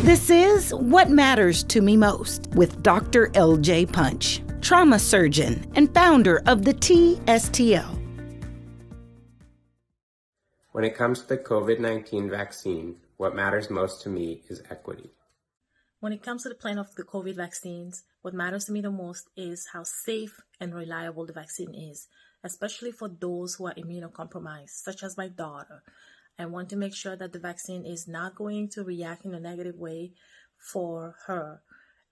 This is What Matters to Me Most with Dr. L.J. Punch, trauma surgeon and founder of the TSTL. When it comes to the COVID-19 vaccine, what matters most to me is equity. When it comes to the plan of the COVID vaccines, what matters to me the most is how safe and reliable the vaccine is, especially for those who are immunocompromised, such as my daughter. I want to make sure that the vaccine is not going to react in a negative way for her,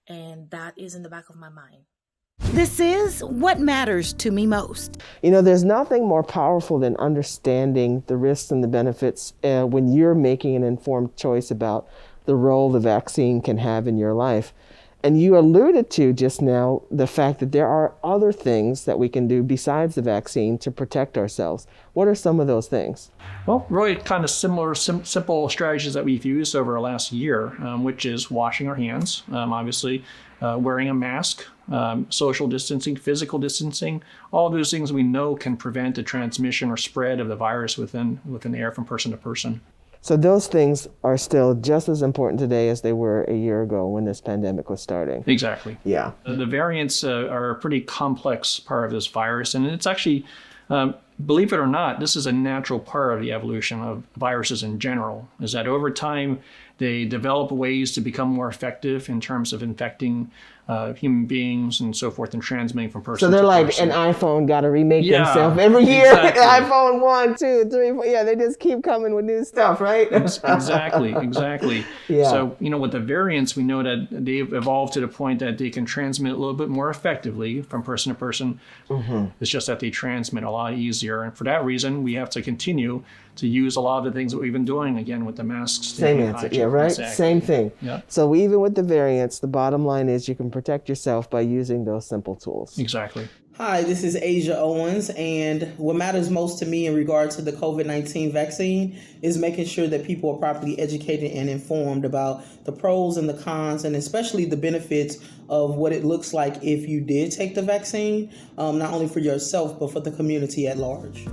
and that is in the back of my mind. This is What Matters to Me Most. You know, there's nothing more powerful than understanding the risks and the benefits when you're making an informed choice about the role the vaccine can have in your life. And you alluded to just now the fact that there are other things that we can do besides the vaccine to protect ourselves. What are some of those things? Well, really kind of similar, simple strategies that we've used over the last year, which is washing our hands, obviously, wearing a mask, social distancing, physical distancing. All those things we know can prevent the transmission or spread of the virus within the air from person to person. So those things are still just as important today as they were a year ago when this pandemic was starting. Exactly. Yeah. The variants are a pretty complex part of this virus, and it's actually, believe it or not, this is a natural part of the evolution of viruses in general, is that over time they develop ways to become more effective in terms of infecting human beings and so forth and transmitting from person to person. So they're like an iPhone got to remake themselves every year. Exactly. iPhone 1, 2, 3, 4. Yeah, they just keep coming with new stuff, right? Exactly. Yeah. So, with the variants, we know that they've evolved to the point that they can transmit a little bit more effectively from person to person. Mm-hmm. It's just that they transmit a lot easier. And for that reason, we have to continue to use a lot of the things that we've been doing, again, with the masks. Same answer. Yeah, right? Exactly. Same thing. Yeah. So even with the variants, the bottom line is you can protect yourself by using those simple tools. Exactly. Hi, this is Asia Owens, and what matters most to me in regard to the COVID-19 vaccine is making sure that people are properly educated and informed about the pros and the cons, and especially the benefits of what it looks like if you did take the vaccine, not only for yourself, but for the community at large.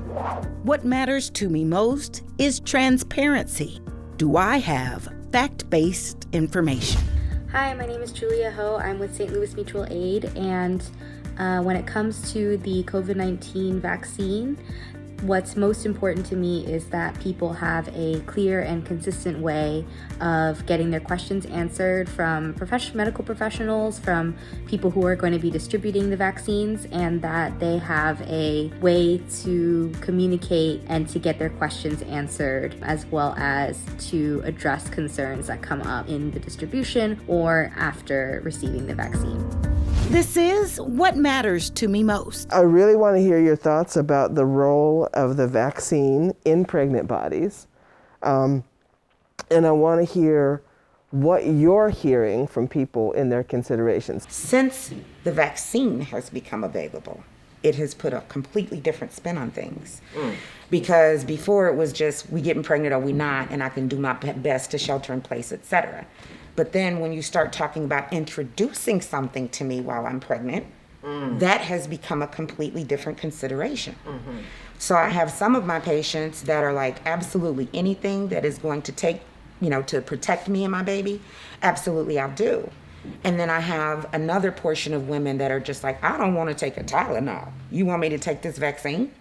What matters to me most is transparency. Do I have fact-based information? Hi, my name is Julia Ho. I'm with St. Louis Mutual Aid, and when it comes to the COVID-19 vaccine, what's most important to me is that people have a clear and consistent way of getting their questions answered from medical professionals, from people who are going to be distributing the vaccines, and that they have a way to communicate and to get their questions answered, as well as to address concerns that come up in the distribution or after receiving the vaccine. This is What Matters to Me Most. I really want to hear your thoughts about the role of the vaccine in pregnant bodies. And I want to hear what you're hearing from people in their considerations. Since the vaccine has become available, it has put a completely different spin on things. Because before it was just, we getting pregnant or we not, and I can do my best to shelter in place, etc. But then when you start talking about introducing something to me while I'm pregnant, that has become a completely different consideration. Mm-hmm. So I have some of my patients that are like, absolutely anything that is going to take, to protect me and my baby, absolutely I'll do. And then I have another portion of women that are just like, I don't want to take a Tylenol. You want me to take this vaccine?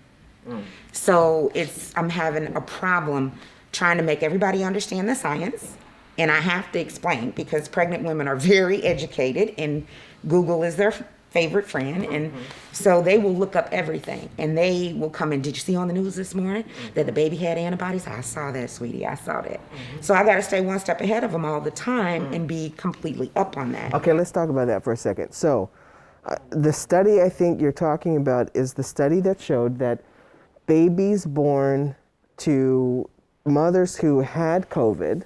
So I'm having a problem trying to make everybody understand the science. And I have to explain, because pregnant women are very educated and Google is their favorite friend. And so they will look up everything and they will come in. Did you see on the news this morning that the baby had antibodies? I saw that, sweetie. I saw that. So I got to stay one step ahead of them all the time and be completely up on that. Okay, let's talk about that for a second. So the study I think you're talking about is the study that showed that babies born to mothers who had COVID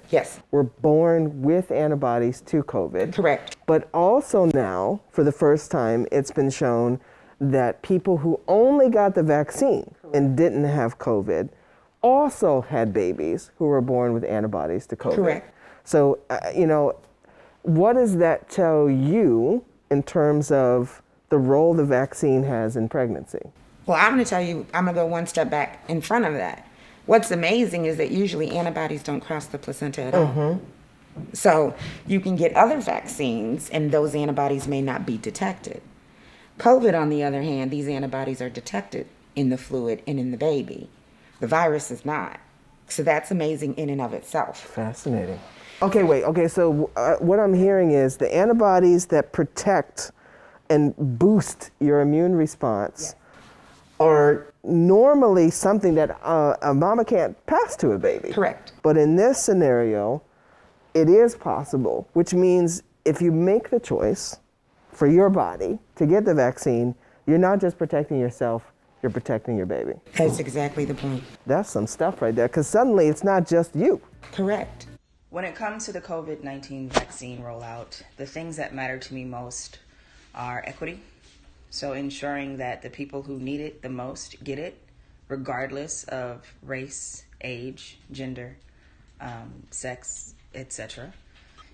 were born with antibodies to COVID. Correct. But also now, for the first time, it's been shown that people who only got the vaccine and didn't have COVID also had babies who were born with antibodies to COVID. Correct. So, what does that tell you in terms of the role the vaccine has in pregnancy? Well, I'm going to tell you, I'm going to go one step back in front of that. What's amazing is that usually antibodies don't cross the placenta at all. So you can get other vaccines and those antibodies may not be detected. COVID, on the other hand, these antibodies are detected in the fluid and in the baby. The virus is not. So that's amazing in and of itself. Fascinating. Okay, wait. Okay, so what I'm hearing is the antibodies that protect and boost your immune response are normally something that a mama can't pass to a baby. Correct. But in this scenario, it is possible, which means if you make the choice for your body to get the vaccine, you're not just protecting yourself, you're protecting your baby. That's exactly the point. That's some stuff right there, because suddenly it's not just you. Correct. When it comes to the COVID-19 vaccine rollout, the things that matter to me most are equity. So ensuring that the people who need it the most get it, regardless of race, age, gender, sex, etc.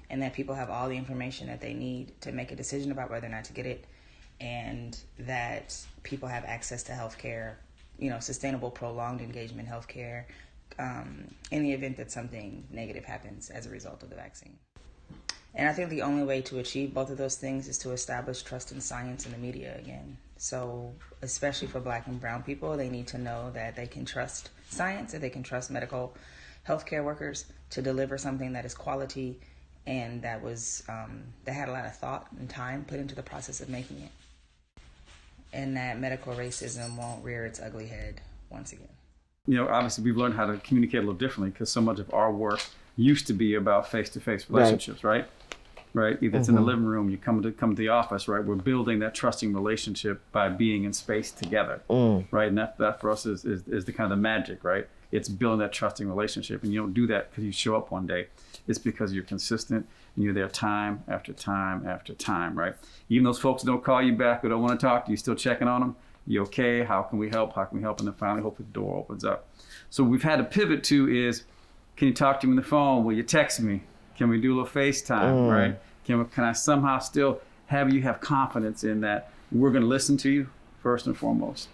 And that people have all the information that they need to make a decision about whether or not to get it, and that people have access to healthcare, sustainable, prolonged engagement healthcare, in the event that something negative happens as a result of the vaccine. And I think the only way to achieve both of those things is to establish trust in science and the media again. So especially for Black and brown people, they need to know that they can trust science, that they can trust medical healthcare workers to deliver something that is quality and that was that had a lot of thought and time put into the process of making it. And that medical racism won't rear its ugly head once again. Obviously we've learned how to communicate a little differently because so much of our work used to be about face-to-face relationships, right? Either it's in the living room, you come to the office, right? We're building that trusting relationship by being in space together, right? And that for us is the kind of the magic, right? It's building that trusting relationship, and you don't do that because you show up one day. It's because you're consistent and you're there time after time after time, right? Even those folks who don't call you back or don't want to talk to you, still checking on them. You okay? How can we help? How can we help? And then finally, hopefully the door opens up. So we've had to pivot to is, can you talk to me on the phone? Will you text me? Can we do a little FaceTime, right? Can I somehow still have you have confidence in that we're going to listen to you first and foremost?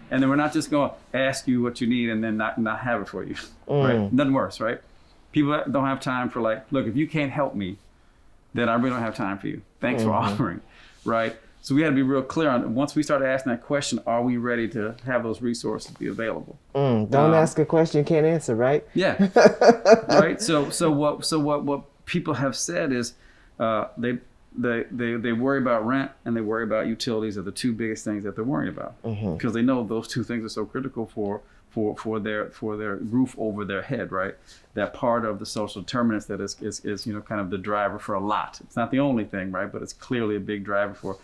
And then we're not just going to ask you what you need and then not have it for you, right? Nothing worse, right? People don't have time for look, if you can't help me, then I really don't have time for you. Thanks for offering, right? So we had to be real clear on, once we started asking that question, are we ready to have those resources be available? Don't ask a question you can't answer, right? Yeah, right. So what people have said is they worry about rent and they worry about utilities are the two biggest things that they're worrying about because they know those two things are so critical for their roof over their head, right? That part of the social determinants that is kind of the driver for a lot. It's not the only thing, right? But it's clearly a big driver for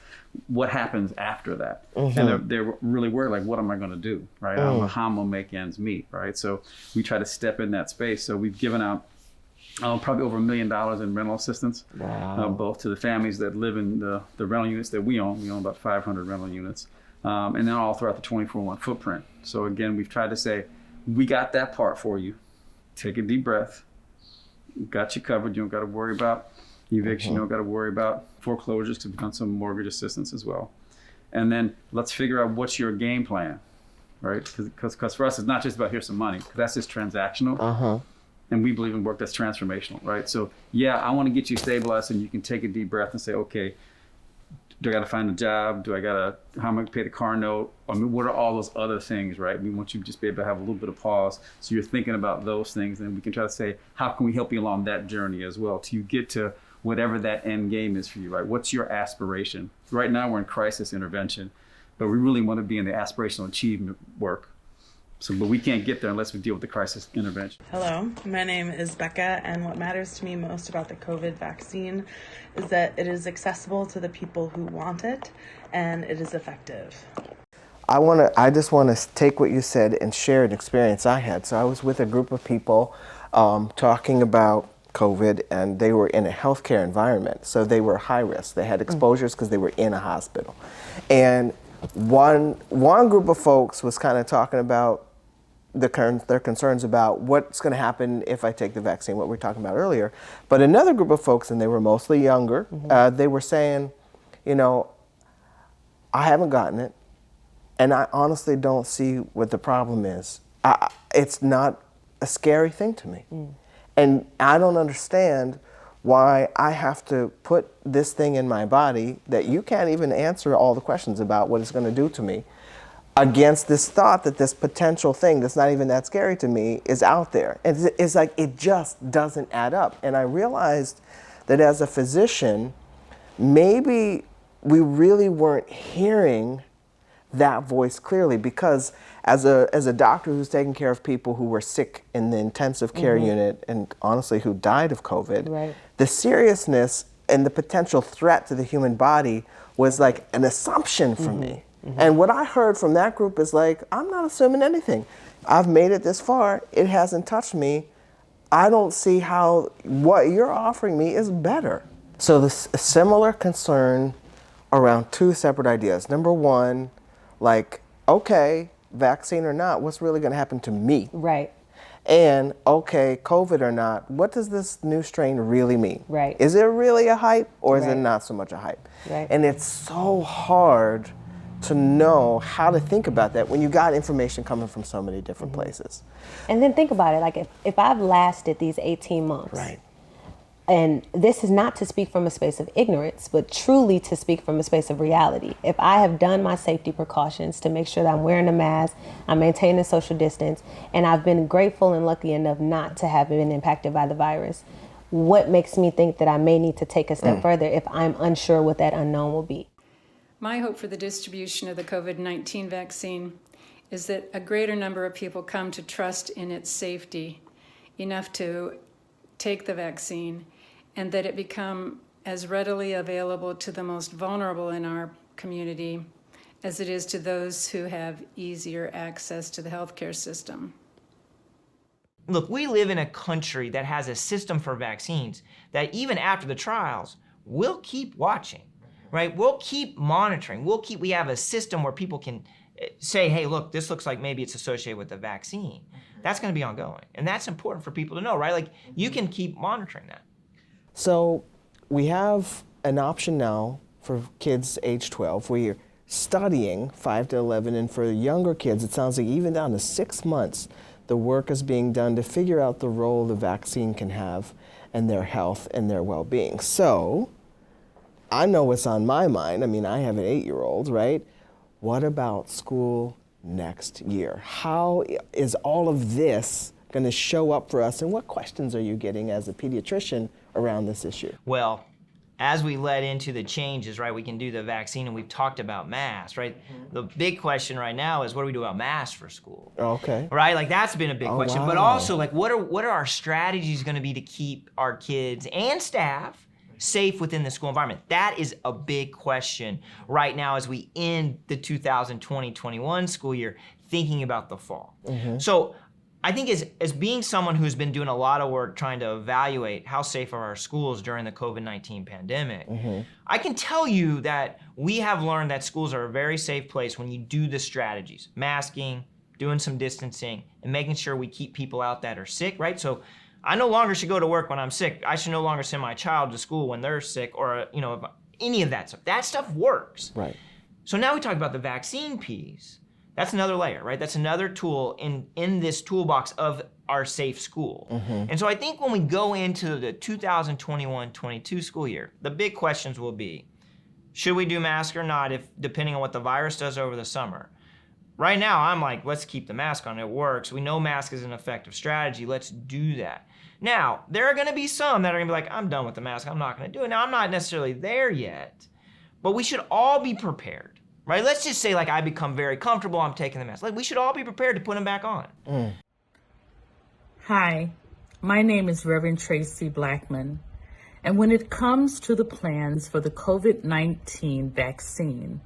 what happens after that. And they're really worried, what am I going to do, right? I don't know how I'm going to make ends meet, right? So we try to step in that space. So we've given out probably over $1 million in rental assistance, both to the families that live in the rental units that we own. We own about 500 rental units. And then all throughout the 24-1 footprint. So again, we've tried to say, we got that part for you. Take a deep breath. Got you covered. You don't got to worry about eviction. You don't got to worry about foreclosures because we've done some mortgage assistance as well. And then let's figure out what's your game plan, right? Because for us, it's not just about here's some money. Because that's just transactional. And we believe in work that's transformational, right? So yeah, I want to get you stabilized and you can take a deep breath and say, okay, do I got to find a job? How am I going to pay the car note? I mean, what are all those other things, right? We want you to just be able to have a little bit of pause. So you're thinking about those things, and we can try to say, how can we help you along that journey as well till you get to whatever that end game is for you, right? What's your aspiration? Right now we're in crisis intervention, but we really want to be in the aspirational achievement work. But we can't get there unless we deal with the crisis intervention. Hello, my name is Becca, and what matters to me most about the COVID vaccine is that it is accessible to the people who want it, and it is effective. I just want to take what you said and share an experience I had. So I was with a group of people talking about COVID, and they were in a healthcare environment. So they were high risk. They had exposures because they were in a hospital. And one group of folks was kind of talking about their concerns about what's going to happen if I take the vaccine, what we were talking about earlier. But another group of folks, and they were mostly younger, they were saying, I haven't gotten it, and I honestly don't see what the problem is. It's not a scary thing to me. And I don't understand why I have to put this thing in my body that you can't even answer all the questions about what it's going to do to me, against this thought that this potential thing that's not even that scary to me is out there. It's like, it just doesn't add up. And I realized that as a physician, maybe we really weren't hearing that voice clearly, because as a doctor who's taking care of people who were sick in the intensive care unit and honestly who died of COVID, the seriousness and the potential threat to the human body was like an assumption for me. And what I heard from that group is like, I'm not assuming anything. I've made it this far. It hasn't touched me. I don't see how what you're offering me is better. So this a similar concern around two separate ideas. Number one, like, okay, vaccine or not, what's really going to happen to me? Right. And okay, COVID or not, what does this new strain really mean? Right. Is it really a hype, or is it not so much a hype? Right. And it's so hard to know how to think about that when you got information coming from so many different places. And then think about it, like if I've lasted these 18 months, and this is not to speak from a space of ignorance, but truly to speak from a space of reality. If I have done my safety precautions to make sure that I'm wearing a mask, I'm maintaining social distance, and I've been grateful and lucky enough not to have been impacted by the virus, what makes me think that I may need to take a step further if I'm unsure what that unknown will be? My hope for the distribution of the COVID-19 vaccine is that a greater number of people come to trust in its safety enough to take the vaccine, and that it become as readily available to the most vulnerable in our community as it is to those who have easier access to the healthcare system. Look, we live in a country that has a system for vaccines that even after the trials, we'll keep watching. Right? We'll keep monitoring. We have a system where people can say, hey, look, this looks like maybe it's associated with the vaccine. That's going to be ongoing. And that's important for people to know, right? Like, you can keep monitoring that. So we have an option now for kids age 12. We're studying 5 to 11, and for younger kids, it sounds like even down to 6 months, the work is being done to figure out the role the vaccine can have in their health and their well-being. So I know what's on my mind. I mean, I have an 8-year-old, right? What about school next year? How is all of this going to show up for us, and what questions are you getting as a pediatrician around this issue? Well, as we led into the changes, right, we can do the vaccine, and we've talked about masks, right? The big question right now is, what do we do about masks for school? Okay. Right, like that's been a big question. Wow. But also, like, what are our strategies going to be to keep our kids and staff safe within the school environment? That is a big question right now as we end the 2020-21 school year, thinking about the fall. So I think as being someone who's been doing a lot of work trying to evaluate how safe are our schools during the COVID-19 pandemic, I can tell you that we have learned that schools are a very safe place when you do the strategies, masking, doing some distancing, and making sure we keep people out that are sick, right? So I no longer should go to work when I'm sick. I should no longer send my child to school when they're sick, or any of that stuff. That stuff works. Right. So now we talk about the vaccine piece. That's another layer, right? That's another tool in this toolbox of our safe school. And so I think when we go into the 2021-22 school year, the big questions will be, should we do mask or not, depending on what the virus does over the summer? Right now, I'm like, let's keep the mask on. It works. We know mask is an effective strategy. Let's do that. Now, there are going to be some that are going to be like, I'm done with the mask. I'm not going to do it. Now, I'm not necessarily there yet, but we should all be prepared, right? Let's just say, like, I become very comfortable. I'm taking the mask. Like, we should all be prepared to put them back on. Hi, my name is Reverend Tracy Blackman. And when it comes to the plans for the COVID-19 vaccine,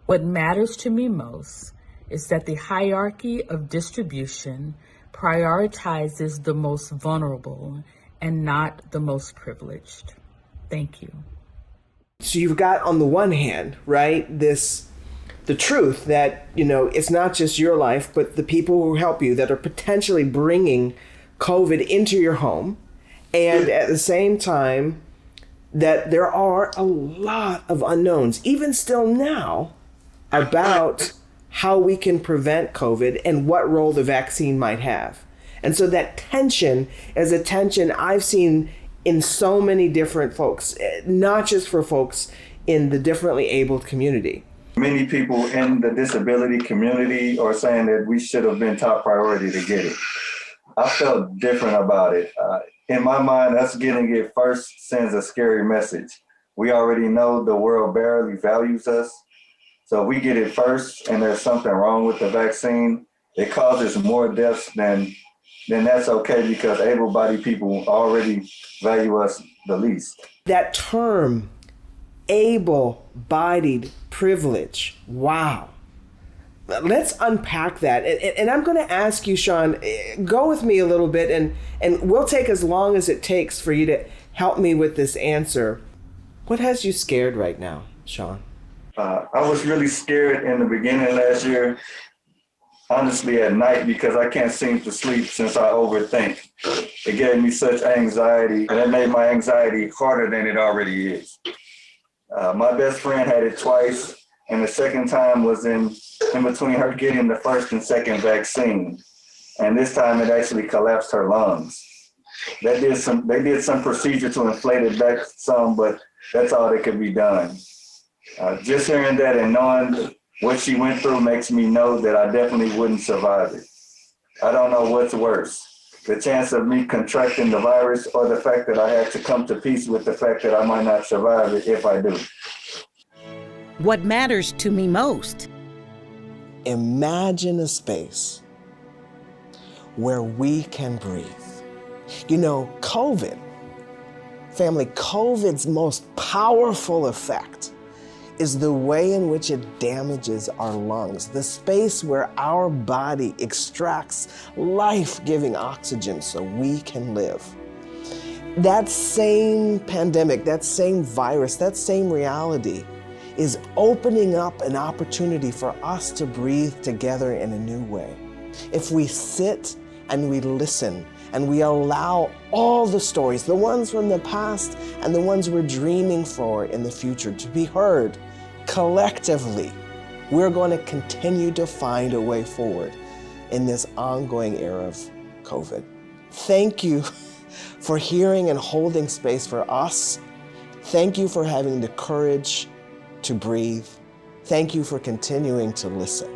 what matters to me most is that the hierarchy of distribution prioritizes the most vulnerable and not the most privileged. Thank you. So you've got, on the one hand, right, the truth that, it's not just your life, but the people who help you that are potentially bringing COVID into your home. And at the same time, that there are a lot of unknowns, even still now, about how we can prevent COVID and what role the vaccine might have. And so that tension is a tension I've seen in so many different folks, not just for folks in the differently abled community. Many people in the disability community are saying that we should have been top priority to get it. I felt different about it. In my mind, us getting it first sends a scary message. We already know the world barely values us. So if we get it first and there's something wrong with the vaccine, it causes more deaths then that's okay, because able-bodied people already value us the least. That term, able-bodied privilege, wow. Let's unpack that. And I'm going to ask you, Sean, go with me a little bit, and we'll take as long as it takes for you to help me with this answer. What has you scared right now, Sean? I was really scared in the beginning last year, honestly, at night, because I can't seem to sleep since I overthink. It gave me such anxiety, and it made my anxiety harder than it already is. My best friend had it twice, and the second time was in between her getting the first and second vaccine. And this time it actually collapsed her lungs. They did some procedure to inflate it back some, but that's all that could be done. Just hearing that and knowing what she went through makes me know that I definitely wouldn't survive it. I don't know what's worse, the chance of me contracting the virus or the fact that I had to come to peace with the fact that I might not survive it if I do. What matters to me most? Imagine a space where we can breathe. You know, COVID's most powerful effect is the way in which it damages our lungs, the space where our body extracts life-giving oxygen so we can live. That same pandemic, that same virus, that same reality is opening up an opportunity for us to breathe together in a new way. If we sit and we listen and we allow all the stories, the ones from the past and the ones we're dreaming for in the future, to be heard collectively, we're going to continue to find a way forward in this ongoing era of COVID. Thank you for hearing and holding space for us. Thank you for having the courage to breathe. Thank you for continuing to listen.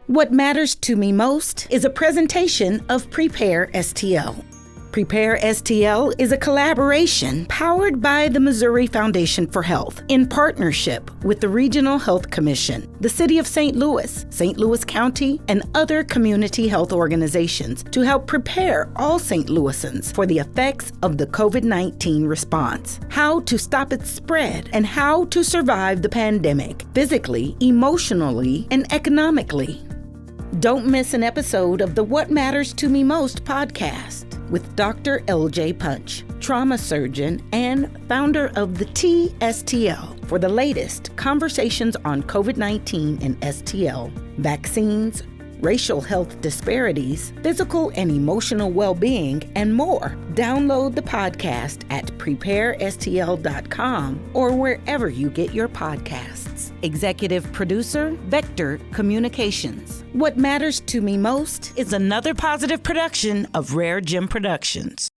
What Matters to Me Most is a presentation of Prepare STL. Prepare STL is a collaboration powered by the Missouri Foundation for Health in partnership with the Regional Health Commission, the City of St. Louis, St. Louis County, and other community health organizations to help prepare all St. Louisans for the effects of the COVID-19 response, how to stop its spread, and how to survive the pandemic physically, emotionally, and economically. Don't miss an episode of the What Matters to Me Most podcast with Dr. L.J. Punch, trauma surgeon and founder of the TSTL, for the latest conversations on COVID-19 and STL, vaccines, racial health disparities, physical and emotional well-being, and more. Download the podcast at preparestl.com or wherever you get your podcasts. Executive producer, Vector Communications. What Matters to Me Most is another positive production of Rare Gem Productions.